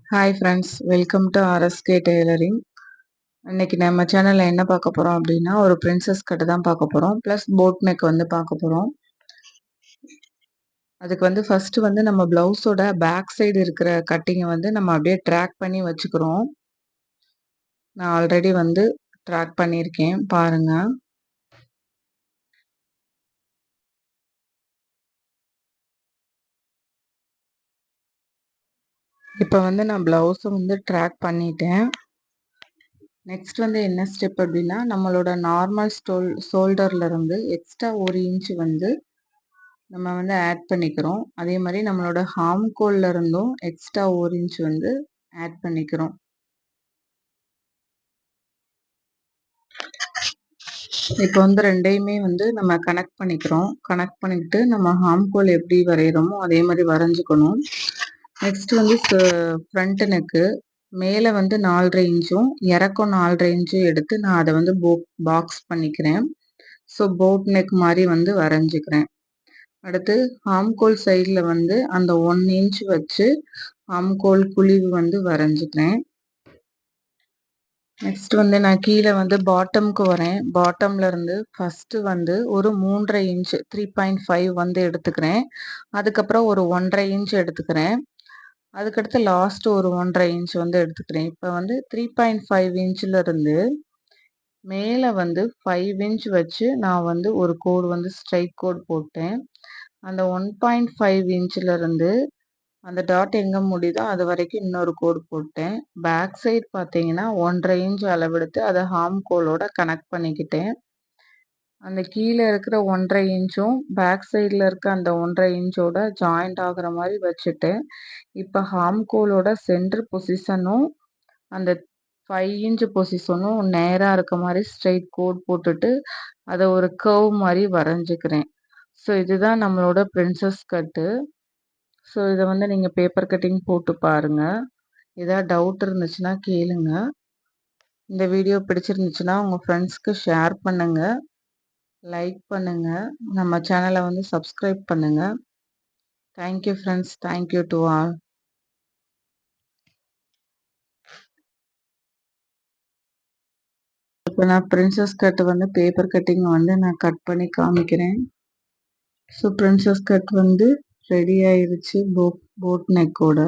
Hi friends, welcome to RSK tailoring. இன்னைக்கு நம்ம சேனல்ல என்ன பார்க்க போறோம் அப்படின்னா, ஒரு பிரின்சஸ் கட் தான் பார்க்க போறோம். ப்ளஸ் போட் நெக் வந்து பார்க்க போறோம். அதுக்கு வந்து ஃபர்ஸ்ட் வந்து நம்ம பிளவுஸோட பேக் சைடு இருக்கிற கட்டிங்கை வந்து நம்ம அப்படியே ட்ராக் பண்ணி வச்சுக்கிறோம். நான் ஆல்ரெடி வந்து ட்ராக் பண்ணியிருக்கேன், பாருங்க. இப்போ வந்து நான் பிளவுஸை வந்து ட்ராக் பண்ணிட்டேன். நெக்ஸ்ட் வந்து என்ன ஸ்டெப் அப்படின்னா, நம்மளோட நார்மல் ஷோல்டர்ல இருந்து எக்ஸ்ட்ரா 1 இன்ச் வந்து நம்ம வந்து ஆட் பண்ணிக்கிறோம். அதே மாதிரி நம்மளோட ஹார்ம்கோல்ல இருந்தும் எக்ஸ்ட்ரா 1 இன்ச் வந்து ஆட் பண்ணிக்கிறோம். இப்போ வந்து ரெண்டையுமே வந்து நம்ம கனெக்ட் பண்ணிக்கிறோம். கனெக்ட் பண்ணிக்கிட்டு நம்ம ஹார்ம்கோல் எப்படி வரைகிறோமோ அதே மாதிரி வரைஞ்சிக்கணும். நெக்ஸ்ட் வந்து ஃப்ரண்ட் நெக்கு மேலே வந்து 4.5 இன்ச்சும் இறக்கம் 4.5 இன்ச்சும் எடுத்து நான் அதை வந்து பாக்ஸ் பண்ணிக்கிறேன். ஸோ போட் நெக் மாதிரி வந்து வரைஞ்சிக்கிறேன். அடுத்து ஹார்ம்கோல் சைடில் வந்து அந்த 1 இன்ச் வச்சு ஹார்ம்கோல் குழிவு வந்து வரைஞ்சிக்கிறேன். நெக்ஸ்ட் வந்து நான் கீழே வந்து பாட்டம்க்கு வரேன். பாட்டம்ல இருந்து ஃபர்ஸ்ட் வந்து ஒரு 3.5 இன்ச் 3.5 வந்து எடுத்துக்கிறேன். அதுக்கப்புறம் ஒரு 1.5 இன்ச் எடுத்துக்கிறேன். அதுக்கடுத்து லாஸ்ட் ஒரு 1.5 இன்ச் வந்து எடுத்துக்கிறேன். இப்போ வந்து 3.5 இன்ச்ல இருந்து மேலே வந்து 5 இன்ச் வச்சு நான் வந்து ஒரு கோடு வந்து ஸ்ட்ரைட் கோட் போட்டேன். அந்த 1.5 இன்ச்ல இருந்து அந்த டாட் எங்க முடியுதோ அது வரைக்கும் இன்னொரு கோடு போட்டேன். பேக் சைடு பார்த்தீங்கன்னா 1.5 இன்ச் அளவெடுத்து அதை ஹார்ம்கோலோட கனெக்ட் பண்ணிக்கிட்டேன். அந்த கீழே இருக்கிற 1.5 இன்ச்சும் பேக் சைடில் இருக்க அந்த 1.5 இன்ச்சோட ஜாயிண்ட் ஆகுற மாதிரி வச்சுட்டேன். இப்போ ஹார்ம்கோலோட சென்டர் பொசிஷனும் அந்த 5 இன்ச் பொசிஷனும் நேராக இருக்க மாதிரி ஸ்ட்ரைட் கோட் போட்டுட்டு அதை ஒரு கர்வ் மாதிரி வரைஞ்சிக்கிறேன். ஸோ இதுதான் நம்மளோட பிரின்சஸ் கட்டு. ஸோ இதை வந்து நீங்கள் பேப்பர் கட்டிங் போட்டு பாருங்கள். ஏதாவது டவுட் இருந்துச்சுன்னா கேளுங்க. இந்த வீடியோ பிடிச்சிருந்துச்சுன்னா உங்கள் ஃப்ரெண்ட்ஸ்க்கு ஷேர் பண்ணுங்கள், லைக் பண்ணுங்கள், நம்ம சேனலை வந்து சப்ஸ்கிரைப் பண்ணுங்கள். Thank you friends, thank you to all. இப்போ நான் பிரின்சஸ் கட் வந்து பேப்பர் கட்டிங் வந்து நான் கட் பண்ணி காமிக்கிறேன். ஸோ பிரின்சஸ் கட் வந்து ரெடி ஆயிருச்சு போட் நெக்கோட.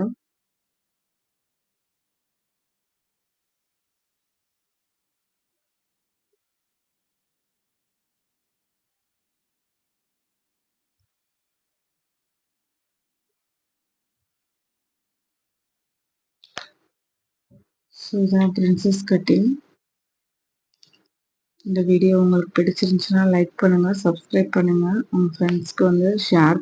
ஸோ இதான் பிரின்சஸ் கட்டிங். இந்த வீடியோ உங்களுக்கு பிடிச்சிருந்துச்சுன்னா லைக் பண்ணுங்கள், சப்ஸ்கிரைப் பண்ணுங்கள், உங்கள் ஃப்ரெண்ட்ஸ்க்கு வந்து ஷேர்